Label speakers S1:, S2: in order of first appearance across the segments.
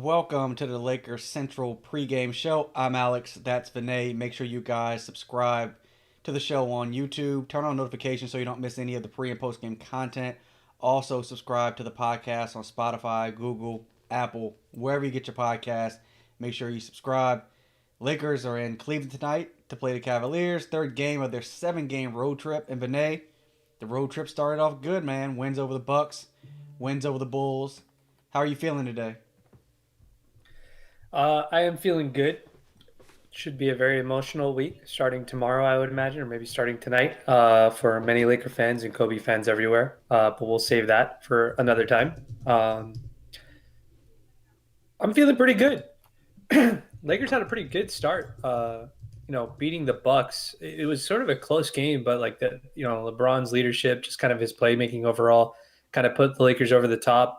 S1: Welcome to the LakerCentral pregame show. I'm Alex. That's Vinay. Make sure you guys subscribe to the show on YouTube. Turn on notifications so you don't miss any of the pre and post game content. Also, subscribe to the podcast on Spotify, Google, Apple, wherever you get your podcast. Make sure you subscribe. Lakers are in Cleveland tonight to play the Cavaliers. Third game of their 7-game road trip. And Vinay, the road trip started off good, man. Wins over the Bucks, wins over the Bulls. How are you feeling today?
S2: I am feeling good. Should be a very emotional week starting tomorrow, I would imagine, or maybe starting tonight for many Laker fans and Kobe fans everywhere. But we'll save that for another time. I'm feeling pretty good. Lakers had a pretty good start. Beating the Bucks. It was sort of a close game, but LeBron's leadership, just kind of his playmaking overall, kind of put the Lakers over the top.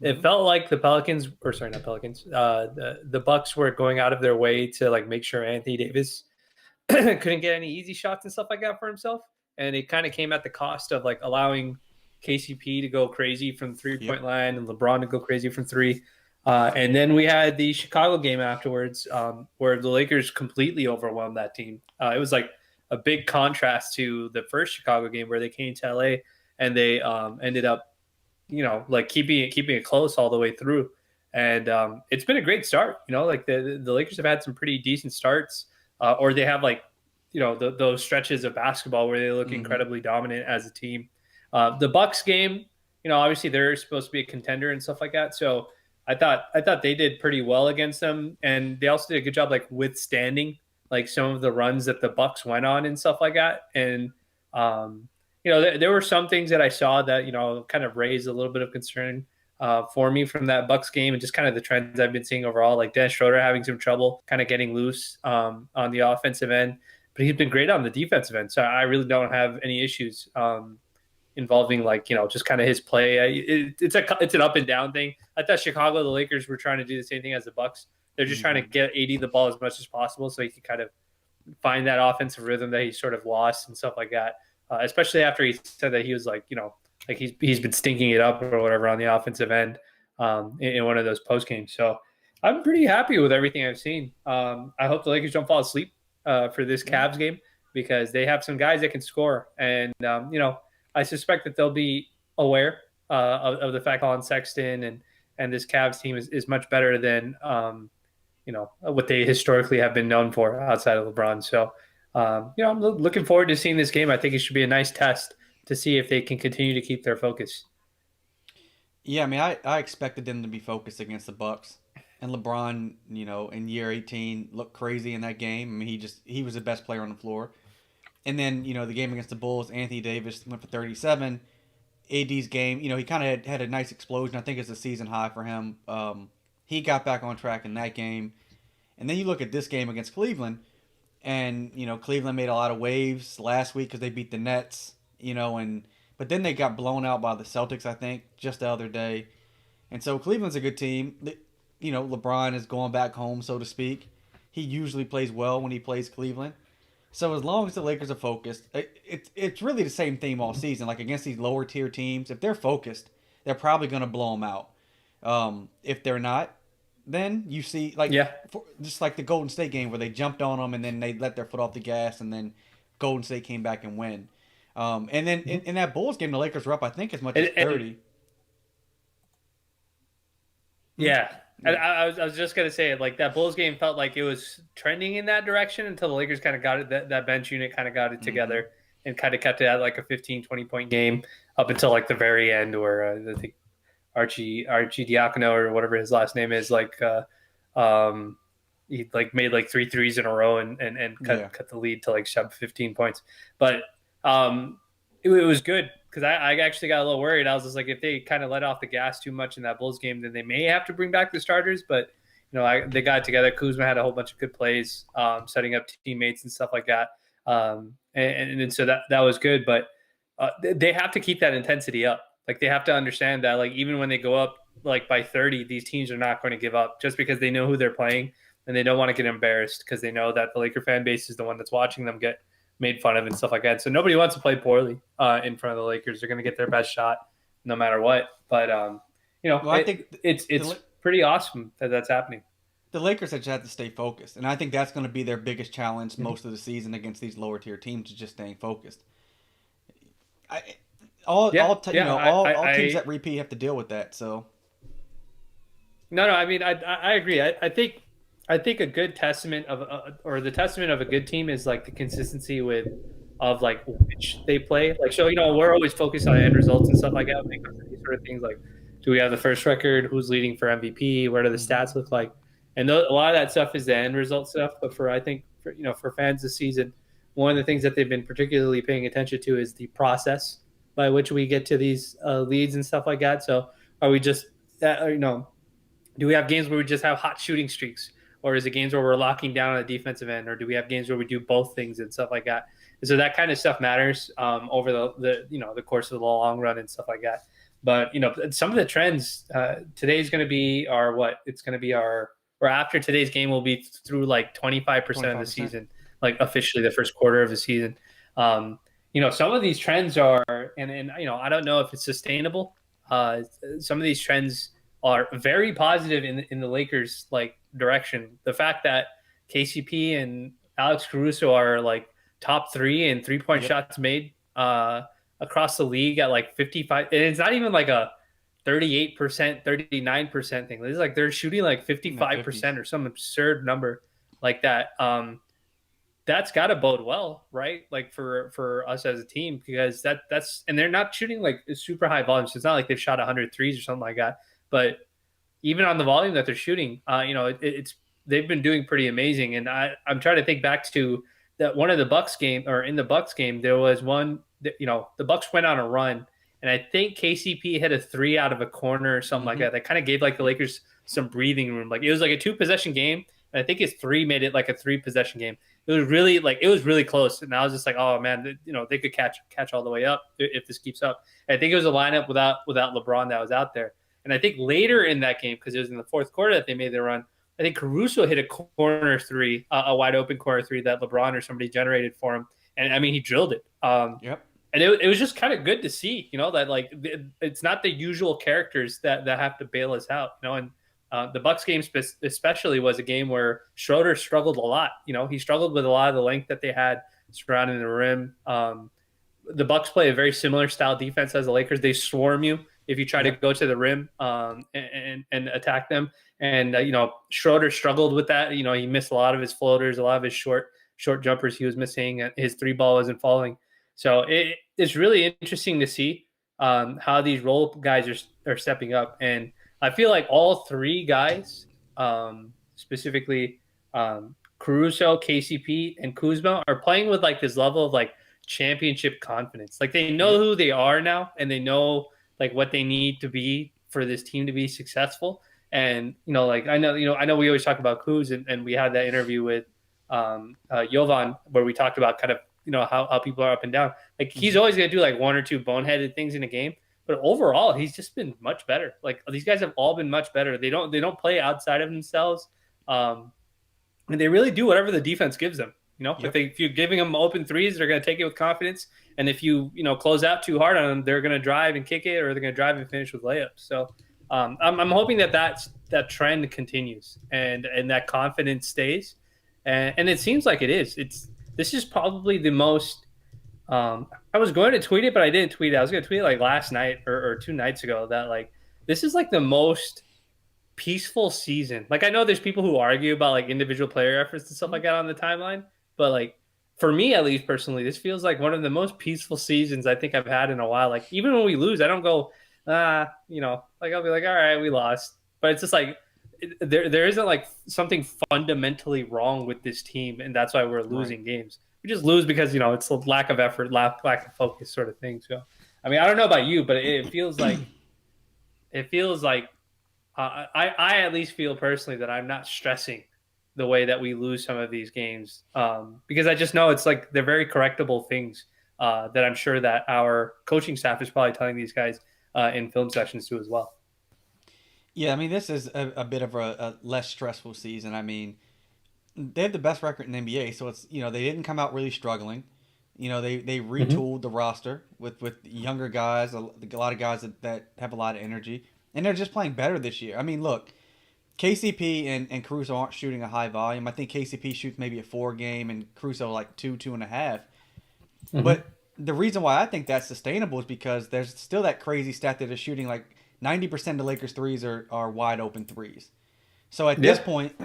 S2: It felt like the Pelicans, or sorry, not Pelicans, the Bucks were going out of their way to like make sure Anthony Davis couldn't get any easy shots and stuff like that for himself, and it kind of came at the cost of like allowing KCP to go crazy from the 3-point line and LeBron to go crazy from three. And then we had the Chicago game afterwards, where the Lakers completely overwhelmed that team. It was like a big contrast to the first Chicago game where they came to LA and they ended up like keeping it close all the way through. And it's been a great start. Like the Lakers have had some pretty decent starts, or they have like, those stretches of basketball where they look incredibly dominant as a team. The Bucks game, obviously they're supposed to be a contender and stuff like that. So I thought they did pretty well against them, and they also did a good job like withstanding like some of the runs that the Bucks went on and stuff like that. And there were some things that I saw that, kind of raised a little bit of concern for me from that Bucks game, and just kind of the trends I've been seeing overall, like Dennis Schroder having some trouble kind of getting loose on the offensive end, but he's been great on the defensive end. So I really don't have any issues involving just kind of his play. It's an up and down thing. I thought Chicago, the Lakers were trying to do the same thing as the Bucks. They're just trying to get AD the ball as much as possible so he can kind of find that offensive rhythm that he sort of lost and stuff like that. Especially after he said that he was like he's been stinking it up or whatever on the offensive end in one of those post games. So I'm pretty happy with everything I've seen. I hope the Lakers don't fall asleep for this Cavs game, because they have some guys that can score, and I suspect that they'll be aware of the fact Colin Sexton and this Cavs team is much better than what they historically have been known for outside of LeBron. So. I'm looking forward to seeing this game. I think it should be a nice test to see if they can continue to keep their focus.
S1: Yeah, I mean, I expected them to be focused against the Bucks, and LeBron, in year 18, looked crazy in that game. I mean, he was the best player on the floor. And then, the game against the Bulls, Anthony Davis went for 37. AD's game, he kind of had a nice explosion. I think it's a season high for him. He got back on track in that game. And then you look at this game against Cleveland. And Cleveland made a lot of waves last week because they beat the Nets. But then they got blown out by the Celtics, I think, just the other day. And so Cleveland's a good team. LeBron is going back home, so to speak. He usually plays well when he plays Cleveland. So as long as the Lakers are focused, it's really the same theme all season. Like against these lower tier teams, if they're focused, they're probably going to blow them out. If they're not, then you see just like the Golden State game where they jumped on them and then they let their foot off the gas, and then Golden State came back and win. And then in that Bulls game, the Lakers were up, I think, as much as 30.
S2: Yeah. And I was just going to say, like, that Bulls game felt like it was trending in that direction until the Lakers kind of got it, that bench unit kind of got it together and kind of kept it at like a 15, 20-point game up until like the very end, where I think Archie Diacono, or whatever his last name is, he like made like 3 threes in a row and cut the lead to like 15 points. But it was good, because I actually got a little worried. I was just like, if they kind of let off the gas too much in that Bulls game, then they may have to bring back the starters. But they got it together. Kuzma had a whole bunch of good plays, setting up teammates and stuff like that. And so that was good. But they have to keep that intensity up. Like, they have to understand that, like, even when they go up like by 30, these teams are not going to give up just because they know who they're playing, and they don't want to get embarrassed because they know that the Laker fan base is the one that's watching them get made fun of and stuff like that. So nobody wants to play poorly in front of the Lakers. They're going to get their best shot no matter what. But
S1: I think
S2: pretty awesome that that's happening.
S1: The Lakers have just had to stay focused, and I think that's going to be their biggest challenge
S2: Mhm.
S1: most of the season against these lower tier teams, is just staying focused. I,
S2: Yeah,
S1: you
S2: yeah,
S1: know,
S2: I,
S1: all teams
S2: I
S1: that repeat have to deal with that. So
S2: no, no. I mean, I agree. I think a good testament of or the testament of a good team is like the consistency with of like which they play. Like, so we're always focused on end results and stuff like that when it comes to these sort of things. Like, do we have the first record? Who's leading for MVP? What do the
S1: hmm
S2: stats look like? And a lot of that stuff is the end result stuff. But I think for fans this season, one of the things that they've been particularly paying attention to is the process by which we get to these leads and stuff like that. So, are we just do we have games where we just have hot shooting streaks, or is it games where we're locking down on the defensive end, or do we have games where we do both things and stuff like that? And so that kind of stuff matters over the course of the long run and stuff like that. But some of the trends today's going to be our what it's going to be our or after today's game will be through like 25% of the
S1: 25%.
S2: season, like officially the first quarter of the season. Um, some of these trends are, and I don't know if it's sustainable. Some of these trends are very positive in the Lakers like direction. The fact that KCP and Alex Caruso are like top three in 3 point
S1: Yep.
S2: shots made across the league at like 55, and it's not even like a 38%, 39% thing. It's like they're shooting like
S1: In the
S2: 55%
S1: 50s.
S2: or some absurd number like that. That's got to bode well, right? Like for us as a team, because that's and they're not shooting like super high volumes. So it's not like they've shot 100 threes or something like that. But even on the volume that they're shooting, it's they've been doing pretty amazing. And I'm trying to think back to that one of the Bucks game, or in the Bucks game, there was one that, the Bucks went on a run, and I think KCP hit a three out of a corner or something like
S1: hmm
S2: that. That kind of gave like the
S1: Yep.
S2: Lakers some breathing room. Like it was like a 2 possession game, and I think his three made it like a 3 possession game. It was really close, and I was just like, oh man, they could catch all the way up if this keeps up. And I think it was a lineup without LeBron that was out there. And I think later in that game, because it was in the fourth quarter that they made their run, I think Caruso hit a corner three, a wide open corner three that LeBron or somebody generated for him. And I mean, he drilled it.
S1: Yep.
S2: And it was just kind of good to see, that like it's not the usual characters that have to bail us out, and the Bucks game especially was a game where Schroder struggled a lot. He struggled with a lot of the length that they had surrounding the rim. The Bucks play a very similar style defense as the Lakers. They swarm you if you try to
S1: Yep.
S2: go to the rim and attack them. And Schroeder struggled with that. He missed a lot of his floaters, a lot of his short jumpers he was missing. His three ball wasn't falling. So it's really interesting to see how these role guys are stepping up. And I feel like all three guys, specifically Caruso, KCP, and Kuzma, are playing with like this level of like championship confidence. Like they know
S1: Yep.
S2: who they are now, and they know like what they need to be for this team to be successful. And like I know we always talk about Kuz, and we had that interview with Jovan where we talked about kind of how people are up and down. Like he's
S1: hmm
S2: always going to do like one or two boneheaded things in a game, but overall he's just been much better. Like these guys have all been much better. They don't play outside of themselves. Um, and they really do whatever the defense gives them.
S1: Yep.
S2: If you're giving them open threes, they're going to take it with confidence. And if you close out too hard on them, they're going to drive and kick it, or they're going to drive and finish with layups. So I'm hoping that trend continues and that confidence stays. And it seems like it is. This is probably the most. I was going to tweet it, but I didn't tweet it. I was going to tweet it like last night or 2 nights ago that like this is like the most peaceful season. Like I know there's people who argue about like individual player efforts and stuff like that on the timeline, but like for me at least personally, this feels like one of the most peaceful seasons I think I've had in a while. Like even when we lose, I don't go like I'll be like, all right, we lost, but it's just like there isn't like something fundamentally wrong with this team, and that's why we're
S1: Right.
S2: losing games. We just lose because it's a lack of effort, lack of focus, sort of thing. So, I mean, I don't know about you, but it feels like I at least feel personally that I'm not stressing the way that we lose some of these games because I just know it's like they're very correctable things that I'm sure that our coaching staff is probably telling these guys in film sessions too as well.
S1: Yeah, I mean, this is a bit of a less stressful season. I mean, they have the best record in the NBA, so it's they didn't come out really struggling. They
S2: Mm-hmm.
S1: retooled the roster with younger guys, a lot of guys that have a lot of energy, and they're just playing better this year. I mean, look, KCP and Caruso aren't shooting a high volume. I think KCP shoots maybe a 4 game and Caruso like 2.5.
S2: Hmm.
S1: But the reason why I think that's sustainable is because there's still that crazy stat that is shooting like 90% of Lakers threes are wide open threes. So at this
S2: Yeah.
S1: point,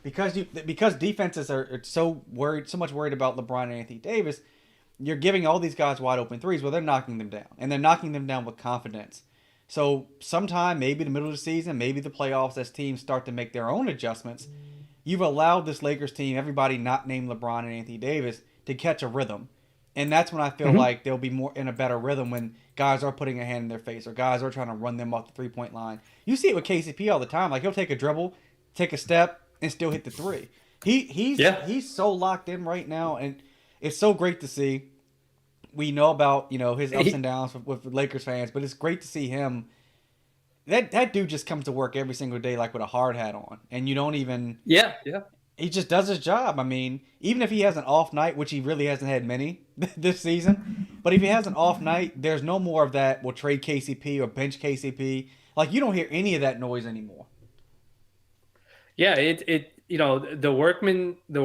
S1: because defenses are so much worried about LeBron and Anthony Davis, you're giving all these guys wide open threes. Well, they're knocking them down, and they're knocking them down with confidence. So sometime, maybe the middle of the season, maybe the playoffs, as teams start to make their own adjustments, you've allowed this Lakers team, everybody not named LeBron and Anthony Davis, to catch a rhythm. And that's when I feel
S2: Hmm.
S1: like they'll be more in a better rhythm when guys are putting a hand in their face or guys are trying to run them off the 3 point line. You see it with KCP all the time. Like he'll take a dribble, take a step, and still hit the three.
S2: Yeah.
S1: He's so locked in right now, and it's so great to see. We know about his ups and
S2: He,
S1: downs with Lakers fans, but it's great to see him. That dude just comes to work every single day like with a hard hat on, and you don't even
S2: yeah. Yeah.
S1: he just does his job. I mean, even if he has an off night, which he really hasn't had many this season, but if he has an off night, there's no more of that. We'll trade KCP or bench KCP. Like you don't hear any of that noise anymore.
S2: Yeah, the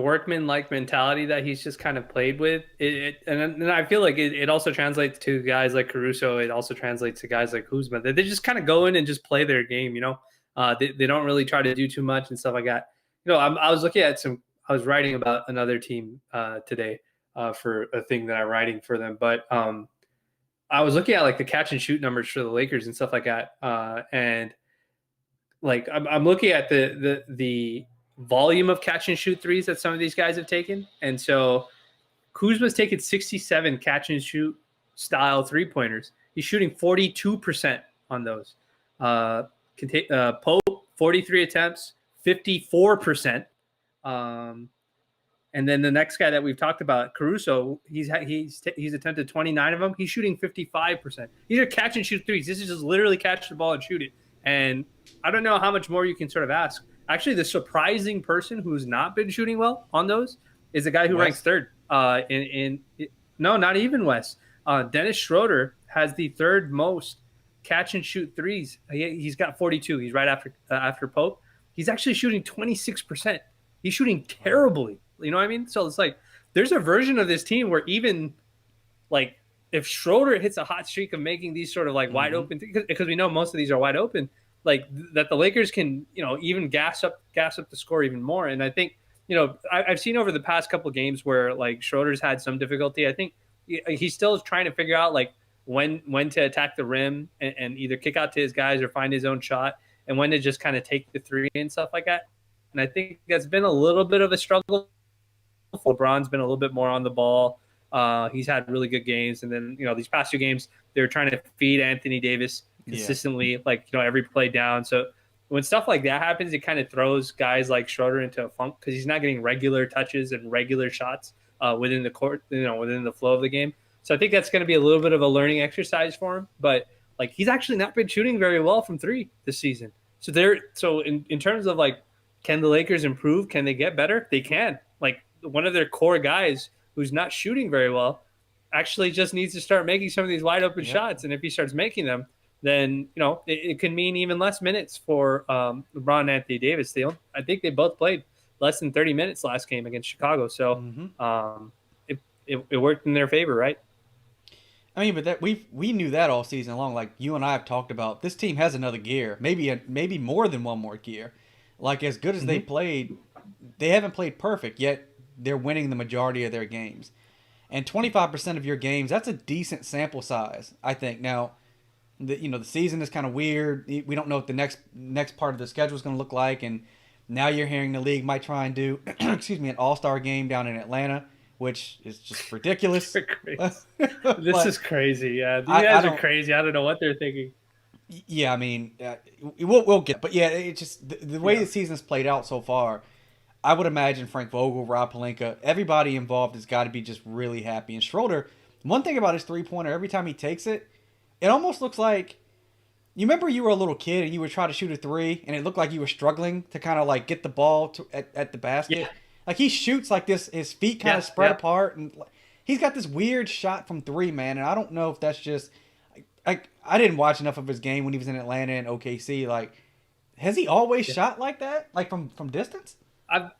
S2: workman like mentality that he's just kind of played with and I feel like it also translates to guys like Caruso. It also translates to guys like Kuzma. They just kind of go in and just play their game. They don't really try to do too much and stuff like that. I was looking at I was writing about another team today for a thing that I'm writing for them, but I was looking at like the catch and shoot numbers for the Lakers and stuff like that, and like I'm looking at the volume of catch and shoot threes that some of these guys have taken, and so Kuzma's taken 67 catch and shoot style 3 pointers. He's shooting 42% on those. Pope 43 attempts, 54%. Um, and then the next guy that we've talked about, Caruso, he's attempted 29 of them. He's shooting 55%. These are catch and shoot threes. This is just literally catch the ball and shoot it. And I don't know how much more you can sort of ask. Actually, the surprising person who's not been shooting well on those is the guy who ranks
S1: West.
S2: third. No, not even West. Dennis Schroder has the third most catch and shoot threes. He's got 42. He's right after Pope. He's actually shooting 26%. He's shooting terribly. You know what I mean? So it's like there's a version of this team where even like if Schroder hits a hot streak of making these sort of like wide
S1: Mm-hmm.
S2: open because we know most of these are wide open, like that the Lakers can even gas up the score even more. And I think I've seen over the past couple of games where like Schroeder's had some difficulty. I think he's still trying to figure out like when to attack the rim and either kick out to his guys or find his own shot, and when to just kind of take the three and stuff like that. And I think that's been a little bit of a struggle. LeBron's been a little bit more on the ball. He's had really good games, and then these past 2 games they're trying to feed Anthony Davis
S1: Yeah.
S2: consistently, like every play down. So when stuff like that happens, it kind of throws guys like Schroeder into a funk because he's not getting regular touches and regular shots within the court, within the flow of the game. So I think that's going to be a little bit of a learning exercise for him. But like he's actually not been shooting very well from three this season. So in terms of like, can the Lakers improve? Can they get better? They can. Like one of their core guys who's not shooting very well actually just needs to start making some of these wide open
S1: Yep.
S2: shots. And if he starts making them, then it can mean even less minutes for LeBron and Anthony Davis. I think they both played less than 30 minutes last game against Chicago. So
S1: Mm-hmm.
S2: it worked in their favor, right?
S1: I mean, but that we knew that all season long. Like you and I have talked about, this team has another gear, maybe more than one more gear. Like as good as they
S2: Mm-hmm.
S1: played, they haven't played perfect yet. They're winning the majority of their games, and 25% of your games—that's a decent sample size, I think. Now, the season is kind of weird. We don't know what the next part of the schedule is going to look like, and now you're hearing the league might try and do, excuse me, an All-Star game down in Atlanta, which is just ridiculous.
S2: This
S1: But
S2: is crazy. Yeah, these
S1: I
S2: guys are
S1: don't.
S2: crazy. I don't know what they're thinking.
S1: Yeah, I mean, we'll get. But yeah, it's just the way
S2: Yeah.
S1: the season's played out so far. I would imagine Frank Vogel, Rob Pelinka, everybody involved has got to be just really happy. And Schroeder, one thing about his 3 pointer, every time he takes it, it almost looks like you remember you were a little kid and you would try to shoot a three, and it looked like you were struggling to kind of like get the ball at the
S2: Yeah.
S1: basket. Like he shoots like this, his feet kind of
S2: Yeah.
S1: spread
S2: Yeah.
S1: apart, and he's got this weird shot from three, man. And I don't know if that's just I didn't watch enough of his game when he was in Atlanta and OKC. Like Has he always
S2: Yeah.
S1: shot like that, like from distance?
S2: I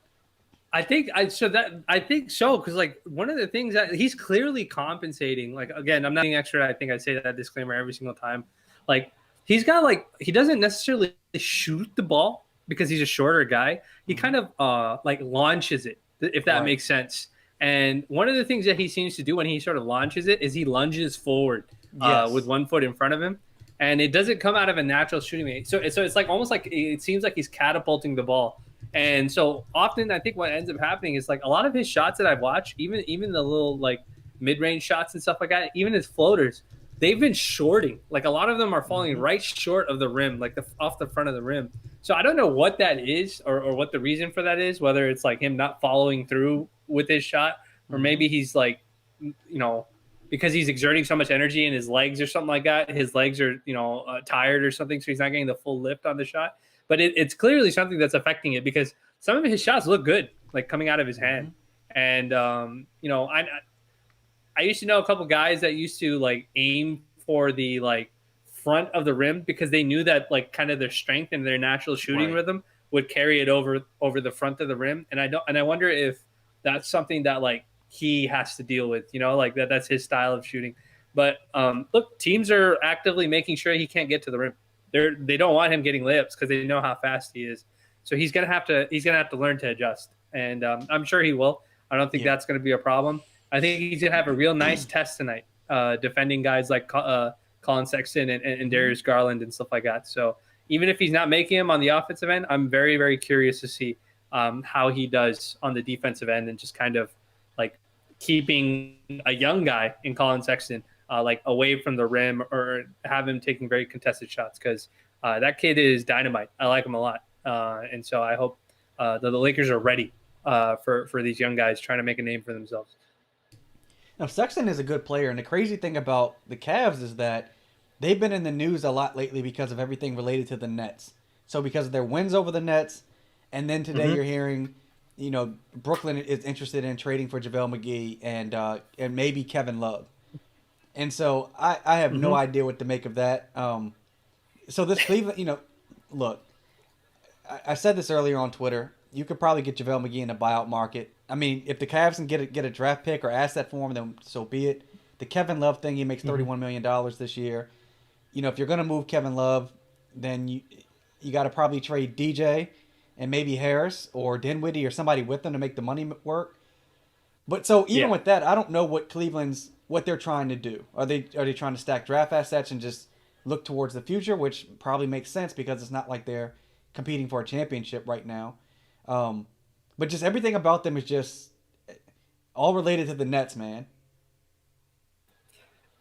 S2: I think so because like one of the things that he's clearly compensating. Like again, I'm not being extra. I think I say that disclaimer every single time. Like he's got like he doesn't necessarily shoot the ball because he's a shorter guy. He
S1: Hmm.
S2: kind of like launches it if that
S1: Right.
S2: makes sense. And one of the things that he seems to do when he sort of launches it is he lunges forward with
S1: Yes.
S2: one foot in front of him, and it doesn't come out of a natural shooting rate. So it's like almost like it seems like he's catapulting the ball. And so often, I think what ends up happening is like a lot of his shots that I've watched, even the little like mid range shots and stuff like that, even his floaters, they've been shorting. Like a lot of them are falling
S1: Hmm.
S2: right short of the rim, like the off the front of the rim. So I don't know what that is or what the reason for that is. Whether it's like him not following through with his shot, or
S1: Hmm.
S2: maybe he's like, because he's exerting so much energy in his legs or something like that. His legs are tired or something, so he's not getting the full lift on the shot. But it's clearly something that's affecting it because some of his shots look good, like coming out of his hand.
S1: Hmm.
S2: And I used to know a couple guys that used to like aim for the like front of the rim because they knew that like kind of their strength and their natural shooting
S1: Right.
S2: rhythm would carry it over the front of the rim. And I wonder if that's something that like he has to deal with, like that's his style of shooting. But look, teams are actively making sure he can't get to the rim. They don't want him getting layups because they know how fast he is. So he's gonna have to learn to adjust, and I'm sure he will. I don't think
S1: Yeah.
S2: that's going to be a problem. I think he's gonna have a real nice test tonight, defending guys like Colin Sexton and
S1: Hmm.
S2: Darius Garland and stuff like that. So even if he's not making him on the offensive end, I'm very very curious to see how he does on the defensive end and just kind of like keeping a young guy in Colin Sexton like away from the rim or have him taking very contested shots because that kid is dynamite. I like him a lot, and so I hope the Lakers are ready for these young guys trying to make a name for themselves.
S1: Now Sexton is a good player, and the crazy thing about the Cavs is that they've been in the news a lot lately because of everything related to the Nets. So because of their wins over the Nets, and then today
S2: Mm-hmm.
S1: you're hearing, Brooklyn is interested in trading for JaVale McGee and maybe Kevin Love. And so I have no
S2: Mm-hmm.
S1: idea what to make of that. So this Cleveland, look, I said this earlier on Twitter. You could probably get JaVale McGee in the buyout market. I mean, if the Cavs can get a draft pick or asset for him, then so be it. The Kevin Love thing, he makes
S2: Mm-hmm.
S1: $31 million this year. If you're gonna move Kevin Love, then you got to probably trade DJ and maybe Harris or Dinwiddie or somebody with them to make the money work. But so even
S2: Yeah.
S1: with that, I don't know what they're trying to do. Are they trying to stack draft assets and just look towards the future, which probably makes sense because it's not like they're competing for a championship right now. Um, but just everything about them is just all related to the Nets, man.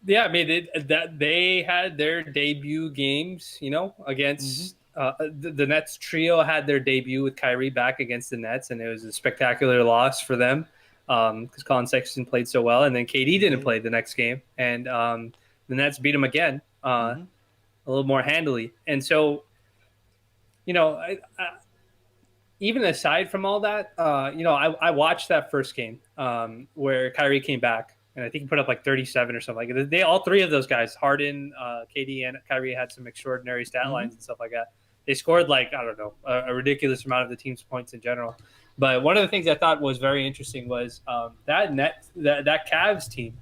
S2: Yeah, I mean that they had their debut games,
S1: Mm-hmm.
S2: against the Nets trio had their debut with Kyrie back against the Nets, and it was a spectacular loss for them because Colin Sexton played so well, and then KD
S1: He
S2: didn't
S1: did.
S2: play the next game, and the Nets beat him again
S1: Mm-hmm.
S2: a little more handily, and so even aside from all that, I watched that first game where Kyrie came back, and I think he put up like 37 or something. Like they, all three of those guys, Harden, KD, and Kyrie, had some extraordinary stat
S1: Mm-hmm.
S2: lines and stuff like that. They scored like I don't know a ridiculous amount of the team's points in general. But one of the things I thought was very interesting was that Cavs team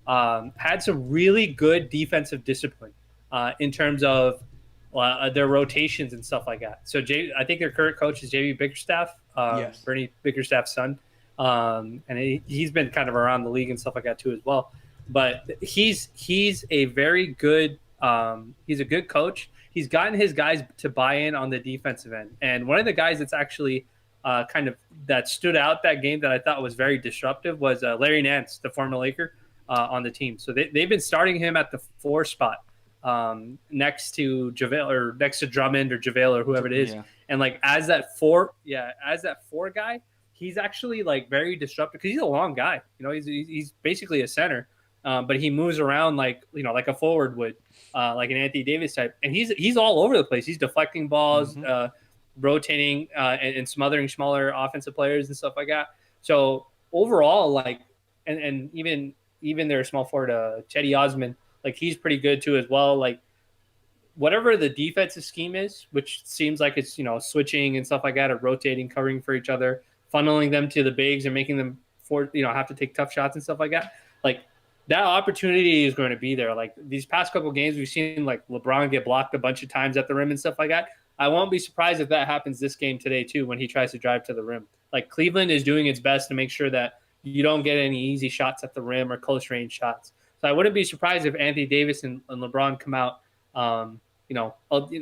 S2: had some really good defensive discipline in terms of their rotations and stuff like that. So I think their current coach is JB Bickerstaff,
S1: Yes.
S2: Bernie Bickerstaff's son, and he's been kind of around the league and stuff like that too as well. But he's a very good he's a good coach. He's gotten his guys to buy in on the defensive end, and one of the guys that's actually kind of that stood out that game that I thought was very disruptive was Larry Nance, the former Laker, on the team. So they've been starting him at the 4 spot next to JaVale or next to Drummond or JaVale or whoever it is.
S1: Yeah.
S2: And like as that 4 guy, he's actually like very disruptive because he's a long guy. He's basically a center, but he moves around like a forward would, like an Anthony Davis type, and he's all over the place. He's deflecting balls,
S1: Mm-hmm.
S2: rotating and smothering smaller offensive players and stuff like that. So overall, like, and even their small forward, Chetty Osman, like he's pretty good too as well. Like whatever the defensive scheme is, which seems like it's, switching and stuff like that, or rotating, covering for each other, funneling them to the bigs and making them have to take tough shots and stuff like that. Like that opportunity is going to be there. Like these past couple of games, we've seen like LeBron get blocked a bunch of times at the rim and stuff like that. I won't be surprised if that happens this game today too, when he tries to drive to the rim. Like Cleveland is doing its best to make sure that you don't get any easy shots at the rim or close range shots. So I wouldn't be surprised if Anthony Davis and LeBron come out,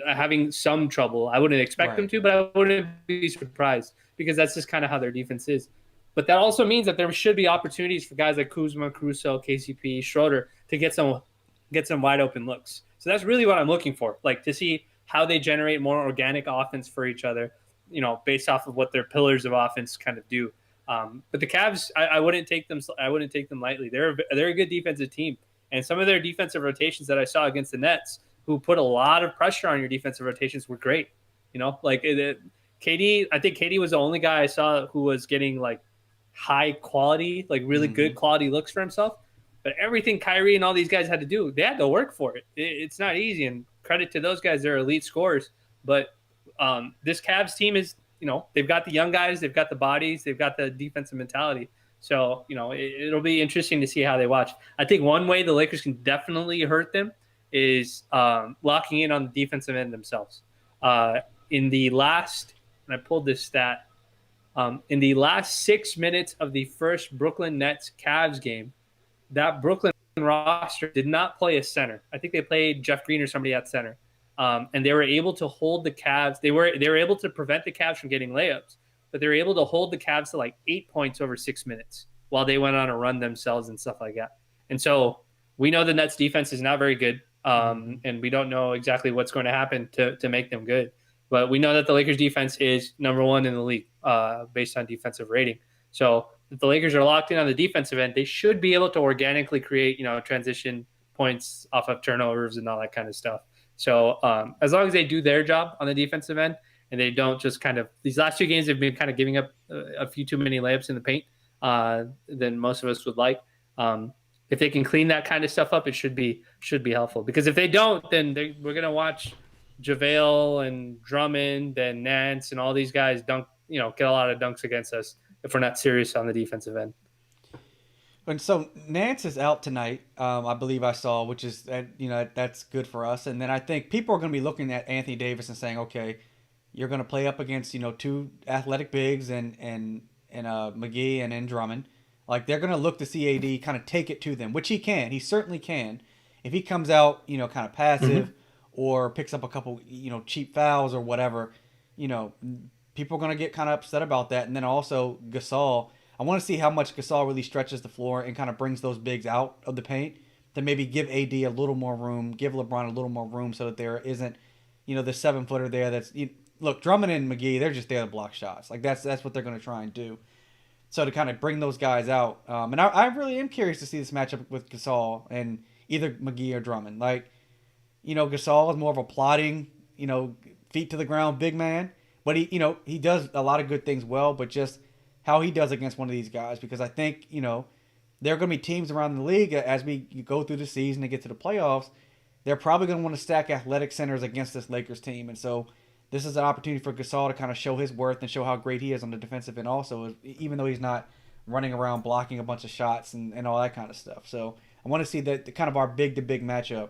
S2: having some trouble. I wouldn't expect them to, but I wouldn't be surprised because that's just kind of how their defense is. But that also means that there should be opportunities for guys like Kuzma, Caruso, KCP, Schroder to get some wide open looks. So that's really what I'm looking for, like to see how they generate more organic offense for each other, based off of what their pillars of offense kind of do. But the Cavs, I wouldn't take them. I wouldn't take them lightly. They're a good defensive team, and some of their defensive rotations that I saw against the Nets, who put a lot of pressure on your defensive rotations, were great. KD. I think KD was the only guy I saw who was getting like high quality, like really good quality looks for himself. But everything Kyrie and all these guys had to do, they had to work for it. It's not easy, and credit to those guys. They're elite scorers. But this Cavs team is, they've got the young guys, they've got the bodies, they've got the defensive mentality. So, it'll be interesting to see how they watch. I think one way the Lakers can definitely hurt them is locking in on the defensive end themselves. In the last, and I pulled this stat, in the last 6 minutes of the first Brooklyn Nets Cavs game, that Brooklyn roster did not play a center. I think they played Jeff Green or somebody at center. And they were able to hold the Cavs. They were able to prevent the Cavs from getting layups, but they were able to hold the Cavs to like 8 points over 6 minutes while they went on a run themselves and stuff like that. And so we know the Nets defense is not very good. And we don't know exactly what's going to happen to make them good. But we know that the Lakers defense is number one in the league based on defensive rating. So if the Lakers are locked in on the defensive end, they should be able to organically create, transition points off of turnovers and all that kind of stuff. So as long as they do their job on the defensive end and they don't just kind of – these last two games have been kind of giving up a few too many layups in the paint than most of us would like. If they can clean that kind of stuff up, it should be helpful. Because if they don't, then we're going to watch JaVale and Drummond and Nance and all these guys dunk, get a lot of dunks against us if we're not serious on the defensive end.
S1: And so Nance is out tonight, I believe I saw, which is that's good for us. And then I think people are going to be looking at Anthony Davis and saying, okay, you're going to play up against two athletic bigs and McGee and Drummond. Like they're going to look to see AD kind of take it to them, which he can. He certainly can. If he comes out, kind of passive or picks up a couple, cheap fouls or whatever, people are going to get kind of upset about that. And then also Gasol. I want to see how much Gasol really stretches the floor and kind of brings those bigs out of the paint to maybe give AD a little more room, give LeBron a little more room so that there isn't, the 7-footer there that's look, Drummond and McGee, they're just there to block shots. Like that's what they're going to try and do. So to kind of bring those guys out. And I really am curious to see this matchup with Gasol and either McGee or Drummond. Like, Gasol is more of a plotting, feet to the ground big man, but he does a lot of good things well, but just how he does against one of these guys, because I think, there are going to be teams around the league as we go through the season and get to the playoffs. They're probably going to want to stack athletic centers against this Lakers team. And so this is an opportunity for Gasol to kind of show his worth and show how great he is on the defensive end also, even though he's not running around blocking a bunch of shots and all that kind of stuff. So I want to see the kind of our big-to-big matchup.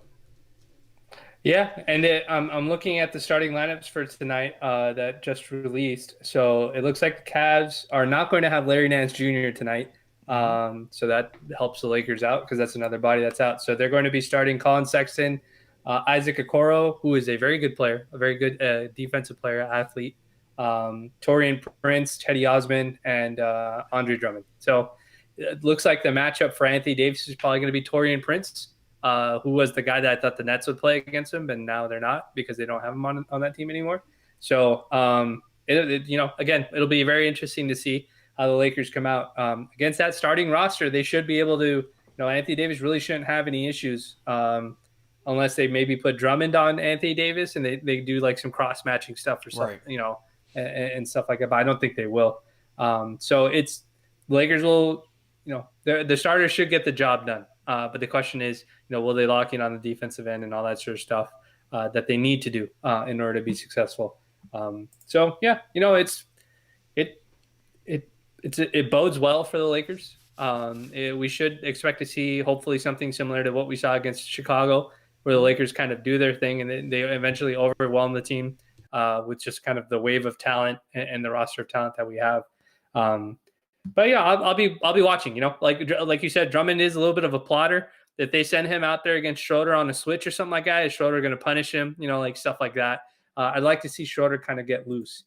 S2: Yeah, and I'm looking at the starting lineups for tonight that just released. So it looks like the Cavs are not going to have Larry Nance Jr. tonight. So that helps the Lakers out because that's another body that's out. So they're going to be starting Colin Sexton, Isaac Okoro, who is a very good player, a very good defensive player, athlete, Taurean Prince, Teddy Osman, and Andre Drummond. So it looks like the matchup for Anthony Davis is probably going to be Taurean Prince, who was the guy that I thought the Nets would play against him, and now they're not because they don't have him on that team anymore. So, again, it'll be very interesting to see how the Lakers come out against that starting roster. They should be able to, Anthony Davis really shouldn't have any issues unless they maybe put Drummond on Anthony Davis and they do like some cross matching stuff or something, right. And stuff like that. But I don't think they will. So it's the Lakers will, the starters should get the job done. But the question is, will they lock in on the defensive end and all that sort of stuff? that they need to do in order to be successful. So yeah, you know, it it it bodes well for the Lakers. We should expect to see hopefully something similar to what we saw against Chicago, where the Lakers kind of do their thing and they eventually overwhelm the team with just kind of the wave of talent and the roster of talent that we have. Um, but yeah, I'll be watching. You know, like you said, Drummond is a little bit of a plotter. If they send him out there against Schroder on a switch or something like that, is Schroder going to punish him? You know, like stuff like that. I'd like to see Schroder kind of get loose.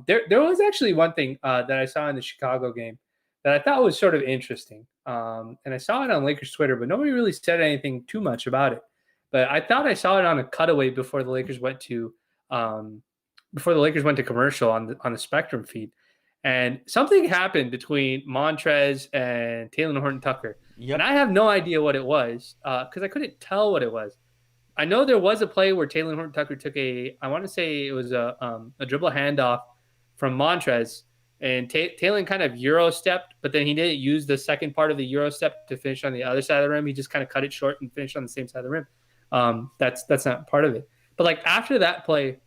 S2: There was actually one thing that I saw in the Chicago game that I thought was sort of interesting, and I saw it on Lakers Twitter, but nobody really said anything too much about it. But I thought I saw it on a cutaway before the Lakers went to commercial on the Spectrum feed, and something happened between Montrez and Taylor Horton Tucker, and
S1: Yep.
S2: I have no idea what it was because I couldn't tell what it was. I know there was a play where Taylor Horton Tucker took I want to say it was a dribble handoff from Montrez, and Taylor kind of Euro stepped, but then he didn't use the second part of the Euro step to finish on the other side of the rim. He just kind of cut it short and finished on the same side of the rim. That's not part of it. But like after that play,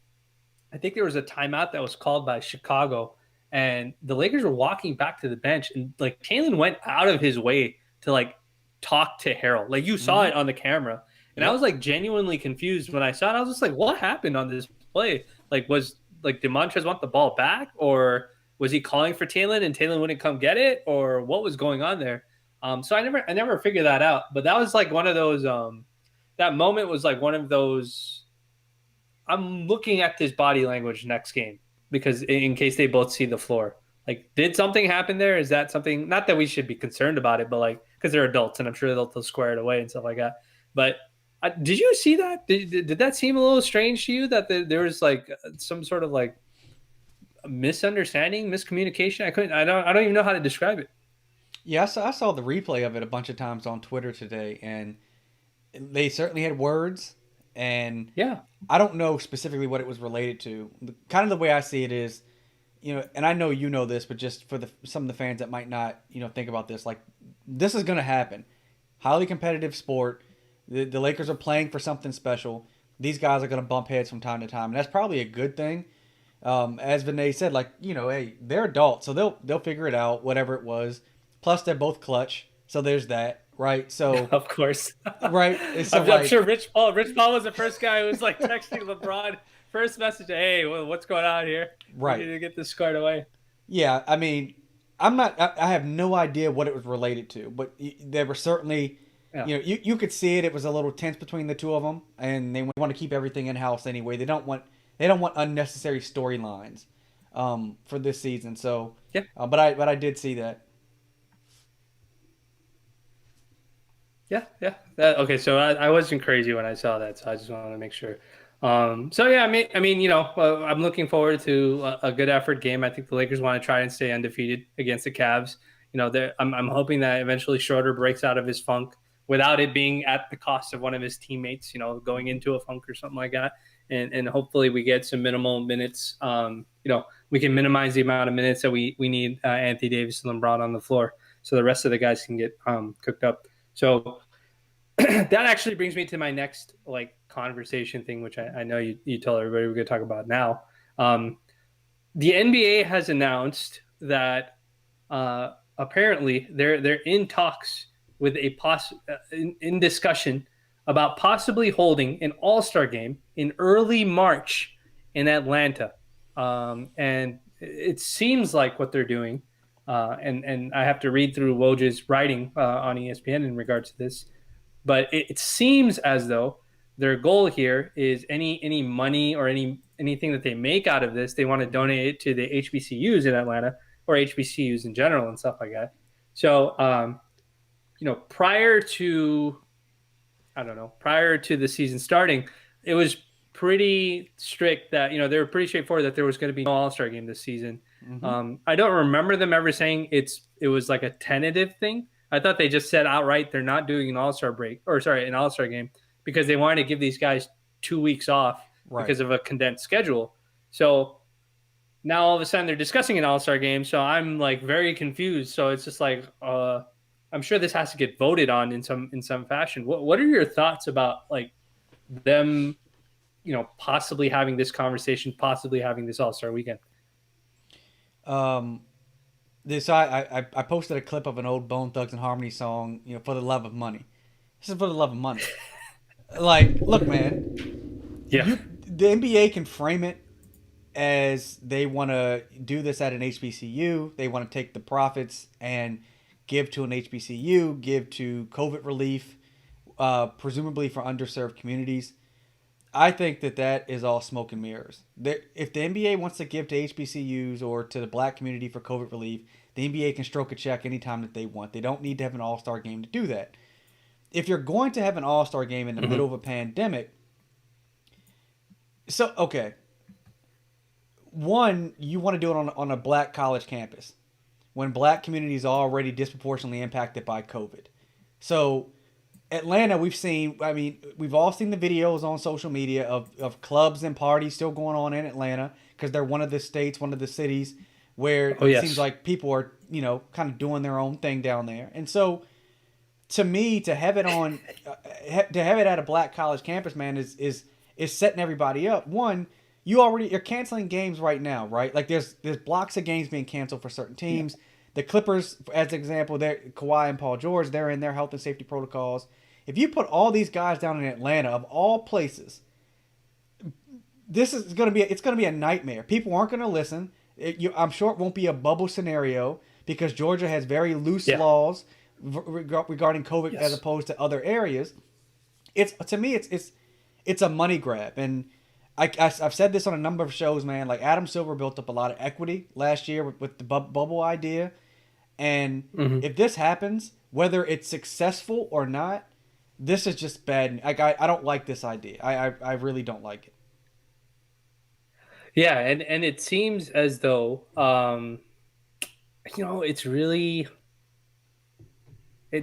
S2: I think there was a timeout that was called by Chicago, and the Lakers were walking back to the bench, and like Taylor went out of his way to like talk to Harold. Like you saw it on the camera. And I was
S1: Yep.
S2: like genuinely confused when I saw it. I was just like, what happened on this play? Like, did Montrez want the ball back, or was he calling for Taylor and Taylor wouldn't come get it, or what was going on there? So I never figured that out. But that was like one of those. That moment was like one of those. I'm looking at this body language next game because in case they both see the floor. Like, did something happen there? Is that something? Not that we should be concerned about it, but like because they're adults and I'm sure they'll square it away and stuff like that. But did you see that? Did that seem a little strange to you that there was like some sort of like misunderstanding, miscommunication? I don't even know how to describe it.
S1: Yeah, I saw the replay of it a bunch of times on Twitter today, and they certainly had words, and
S2: Yeah.
S1: I don't know specifically what it was related to. Kind of the way I see it is, and I know you know this, but just for some of the fans that might not, think about this, like this is going to happen. Highly competitive sport. The Lakers are playing for something special. These guys are going to bump heads from time to time, and that's probably a good thing. As Vinay said, like hey, they're adults, so they'll figure it out, whatever it was. Plus, they're both clutch, so there's that, right? So,
S2: Of course.
S1: right, so
S2: I'm
S1: like,
S2: sure Rich Paul was the first guy who was like texting LeBron first message. Hey, what's going on here? We need
S1: right,
S2: to get this squared away.
S1: yeah. I mean, I'm not. I have no idea what it was related to, but there were certainly,
S2: Yeah.
S1: you could see it. It was a little tense between the two of them, and they want to keep everything in house anyway. They don't want unnecessary storylines, for this season. So,
S2: Yeah.
S1: but I did see that.
S2: Yeah, yeah. Okay, so I wasn't crazy when I saw that, so I just wanted to make sure. So yeah, I'm looking forward to a good effort game. I think the Lakers want to try and stay undefeated against the Cavs. I'm hoping that eventually Schroder breaks out of his funk without it being at the cost of one of his teammates. Going into a funk or something like that, and hopefully we get some minimal minutes. We can minimize the amount of minutes that we need Anthony Davis and LeBron on the floor, so the rest of the guys can get cooked up. So that actually brings me to my next like conversation thing, which I know you told everybody we're going to talk about now. The NBA has announced that apparently they're in talks with in discussion about possibly holding an All-Star game in early March in Atlanta, and it seems like what they're doing. And I have to read through Woj's writing on ESPN in regards to this, but it seems as though their goal here is any money or anything that they make out of this, they want to donate it to the HBCUs in Atlanta or HBCUs in general and stuff like that. So, prior to the season starting, it was pretty strict that they were pretty straightforward that there was going to be no All-Star game this season.
S1: Mm-hmm.
S2: I don't remember them ever saying it was like a tentative thing. I thought they just said outright they're not doing an All-Star an All-Star game because they wanted to give these guys 2 weeks off
S1: Right.
S2: because of a condensed schedule. So now all of a sudden they're discussing an All-Star game. So I'm like very confused. So it's just like I'm sure this has to get voted on in some fashion. What are your thoughts about like them possibly having this conversation, possibly having this All-Star weekend?
S1: Um, I posted a clip of an old Bone Thugs and Harmony song, for the love of money. This is for the love of money. Like, look, man,
S2: Yeah.
S1: the NBA can frame it as they want to do this at an HBCU. They want to take the profits and give to an HBCU, give to COVID relief, presumably for underserved communities. I think that is all smoke and mirrors. If the NBA wants to give to HBCUs or to the black community for COVID relief, the NBA can stroke a check anytime that they want. They don't need to have an all-star game to do that. If you're going to have an all-star game in the middle of a pandemic, so okay, one, you want to do it on a black college campus when black communities are already disproportionately impacted by COVID. So Atlanta, we've all seen the videos on social media of clubs and parties still going on in Atlanta because they're one of the states, one of the cities where
S2: Oh,
S1: it seems
S2: yes.
S1: like people are, kind of doing their own thing down there. And so to me, to have it at a black college campus, man, is setting everybody up. One, you're canceling games right now, right? Like there's blocks of games being canceled for certain
S2: Yeah.
S1: teams. The Clippers, as an example, they're Kawhi and Paul George, they're in their health and safety protocols. If you put all these guys down in Atlanta, of all places, it's gonna be a nightmare. People aren't gonna listen. I'm sure it won't be a bubble scenario because Georgia has very loose
S2: Yeah.
S1: laws regarding COVID as
S2: Yes.
S1: opposed to other areas. It's to me, it's a money grab, and I've said this on a number of shows, man. Like Adam Silver built up a lot of equity last year with the bubble idea, and
S2: Hmm.
S1: if this happens, whether it's successful or not, this is just bad. Like I don't like this idea. I really don't like it.
S2: Yeah, and it seems as though it's really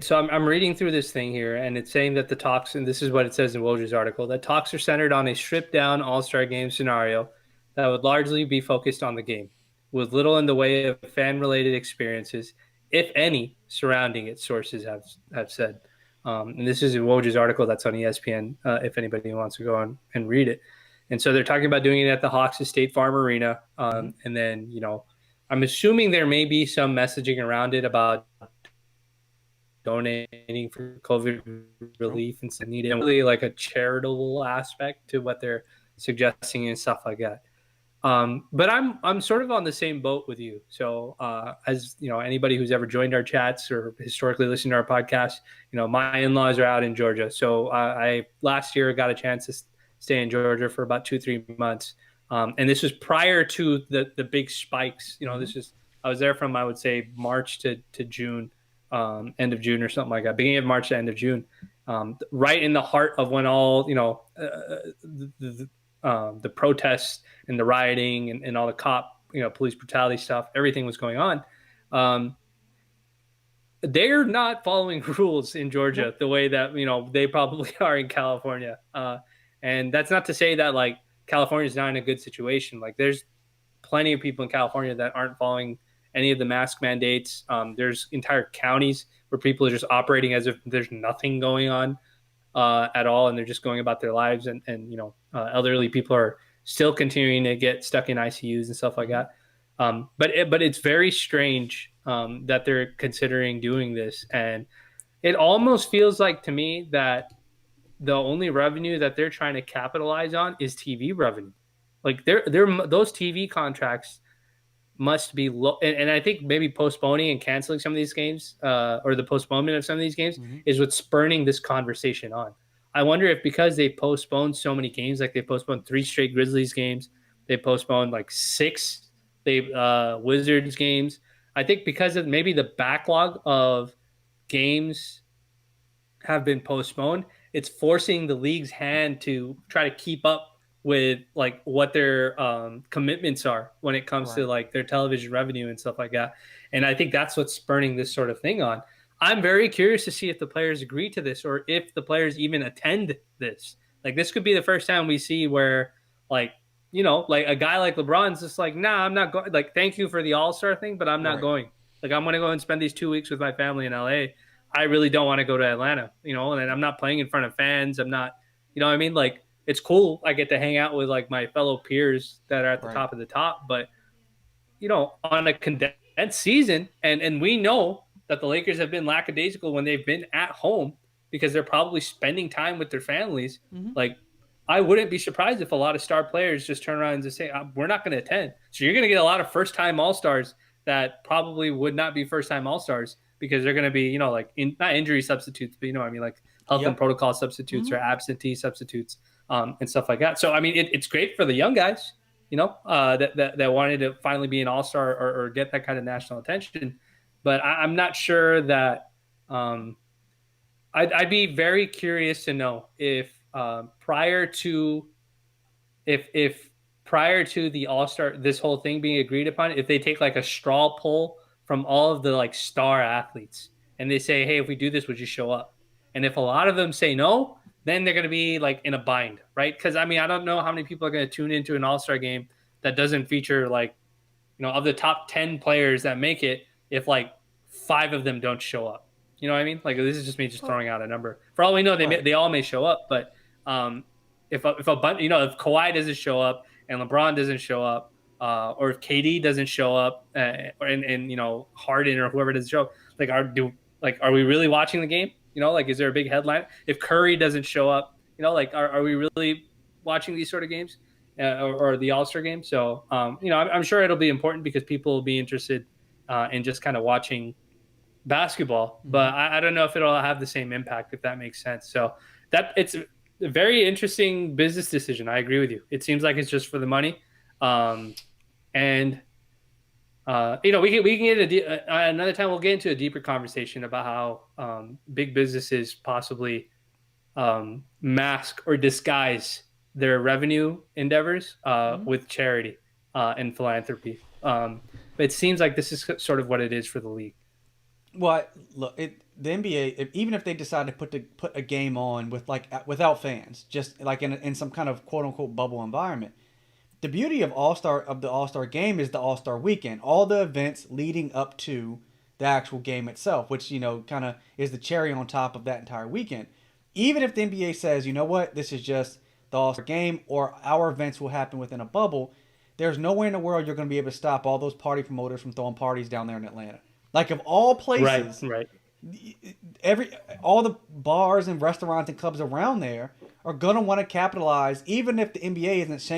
S2: so I'm reading through this thing here, and it's saying that the talks, and this is what it says in Woj's article, that talks are centered on a stripped down All-Star Game scenario that would largely be focused on the game, with little in the way of fan related experiences, if any, surrounding it, sources have said. And this is in Woj's article that's on ESPN, if anybody wants to go on and read it. And so they're talking about doing it at the Hawks' State Farm Arena.
S1: Mm-hmm.
S2: And then, I'm assuming there may be some messaging around it about donating for COVID
S1: True.
S2: relief and some needed, and really like a charitable aspect to what they're suggesting and stuff like that. But I'm sort of on the same boat with you. So as anybody who's ever joined our chats or historically listened to our podcast, my in-laws are out in Georgia. So I last year got a chance to stay in Georgia for about 2-3 months, and this was prior to the big spikes.
S1: Mm-hmm.
S2: This is I was there from, I would say, March to June, end of June or something like that, beginning of March to end of June, right in the heart of when all the protests and the rioting and all the police brutality stuff, everything was going on. They're not following rules in Georgia
S1: Nope.
S2: the way that they probably are in California. And that's not to say that like California is not in a good situation. Like there's plenty of people in California that aren't following any of the mask mandates. There's entire counties where people are just operating as if there's nothing going on at all, and they're just going about their lives. And elderly people are still continuing to get stuck in ICUs and stuff like
S1: Mm-hmm.
S2: that. But it's very strange that they're considering doing this, and it almost feels like to me that the only revenue that they're trying to capitalize on is TV revenue. Like they're those TV contracts must be low, and I think maybe postponing and canceling some of these games, or the postponement of some of these games,
S1: Mm-hmm.
S2: is what's spurning this conversation on. I wonder if because they postponed so many games, like they postponed 3 straight Grizzlies games, they postponed like 6 they Wizards games. I think because of maybe the backlog of games have been postponed, it's forcing the league's hand to try to keep up with like what their commitments are when it comes to
S1: Right.
S2: like their television revenue and stuff like that. And I think that's what's spurning this sort of thing on. I'm very curious to see if the players agree to this or if the players even attend this. Like this could be the first time we see where like like a guy like LeBron's just like, nah, I'm not going. Like, thank you for the All-Star thing, but I'm not
S1: Right.
S2: going. Like, I'm going to go and spend these 2 weeks with my family in LA. I really don't want to go to Atlanta, and I'm not playing in front of fans. I'm not, you know what I mean? Like, it's cool. I get to hang out with like my fellow peers that are at the
S1: Right.
S2: top of the top, but on a condensed season, and we know that the Lakers have been lackadaisical when they've been at home because they're probably spending time with their families.
S1: Mm-hmm.
S2: Like, I wouldn't be surprised if a lot of star players just turn around and just say, "We're not going to attend." So you're going to get a lot of first-time All Stars that probably would not be first-time All Stars because they're going to be, like not injury substitutes, but I mean, like health and
S1: Yep.
S2: protocol substitutes
S1: Mm-hmm.
S2: or absentee substitutes, and stuff like that. So I mean, it's great for the young guys that wanted to finally be an all-star or get that kind of national attention. But I'm not sure that I'd be very curious to know if if prior to the all-star, this whole thing being agreed upon, if they take like a straw poll from all of the like star athletes and they say, hey, if we do this, would you show up? And if a lot of them say no, then they're going to be like in a bind, right? Because I mean, I don't know how many people are going to tune into an all-star game that doesn't feature like, of the top 10 players that make it, if like five of them don't show up. You know what I mean? Like, this is just me just
S1: Well,
S2: throwing out a number. For all we know,
S1: right.
S2: they all may show up, but um, if a bunch, if Kawhi doesn't show up and LeBron doesn't show up, or if KD doesn't show up, and Harden or whoever doesn't show up, like are we really watching the game? Like, is there a big headline? If Curry doesn't show up, like are we really watching these sort of games? Or the All-Star game. So, I'm sure it'll be important because people will be interested in just kind of watching basketball.
S1: Mm-hmm.
S2: But I don't know if it'll have the same impact, if that makes sense. So that it's a very interesting business decision. I agree with you. It seems like it's just for the money. And we can get another time. We'll get into a deeper conversation about how big businesses possibly mask or disguise their revenue endeavors
S1: Mm-hmm.
S2: with charity and philanthropy. But it seems like this is sort of what it is for the league.
S1: Well, look, the NBA, even if they decide to put a game on with without fans, just like in some kind of quote unquote bubble environment, the beauty of the All Star game is the All Star weekend, all the events leading up to the actual game itself, which kind of is the cherry on top of that entire weekend. Even if the NBA says, you know what, this is just the All Star game, or our events will happen within a bubble, there's no way in the world you're going to be able to stop all those party promoters from throwing parties down there in Atlanta. Like, of all
S2: Right,
S1: places,
S2: right.
S1: every all the bars and restaurants and clubs around there are gonna want to capitalize, even if the NBA isn't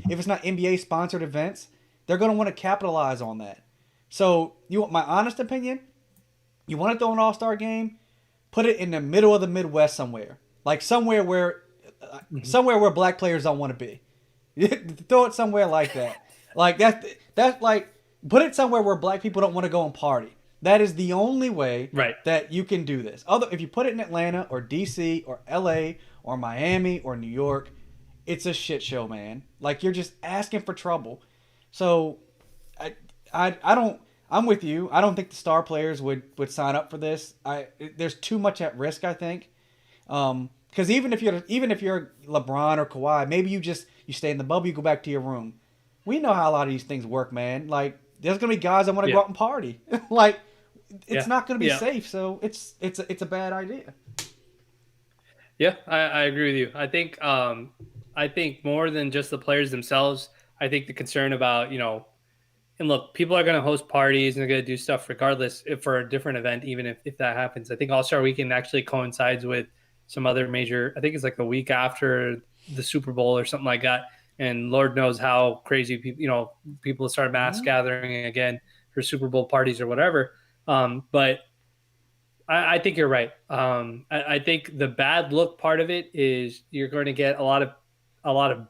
S1: if it's not NBA sponsored events, they're gonna want to capitalize on that. So, you want my honest opinion? You want to throw an All Star game? Put it in the middle of the Midwest somewhere, like
S2: Mm-hmm.
S1: somewhere where black players don't want to be. Throw it somewhere like that. Like that like put it somewhere where black people don't want to go and party. That is the only way
S2: Right.
S1: that you can do this. Although if you put it in Atlanta or DC or LA or Miami or New York, it's a shit show, man. Like, you're just asking for trouble. So I I don't I'm with you. I don't think the star players would sign up for this. There's too much at risk, I think. Because even if you're LeBron or Kawhi, maybe you stay in the bubble, you go back to your room. We know how a lot of these things work, man. Like, there's gonna be guys that want to go
S2: Yeah.
S1: out and party. Like, it's
S2: Yeah.
S1: not gonna be
S2: Yeah.
S1: safe. So it's a bad idea.
S2: Yeah. I agree with you. I think more than just the players themselves, I think the concern about, and look, people are going to host parties and they're going to do stuff regardless if for a different event, even if that happens. I think All Star Weekend actually coincides with some other major, I think it's like the week after the Super Bowl or something like that. And Lord knows how crazy people start mass
S1: Mm-hmm.
S2: gathering again for Super Bowl parties or whatever. But I think you're right. I think the bad look part of it is you're going to get a lot of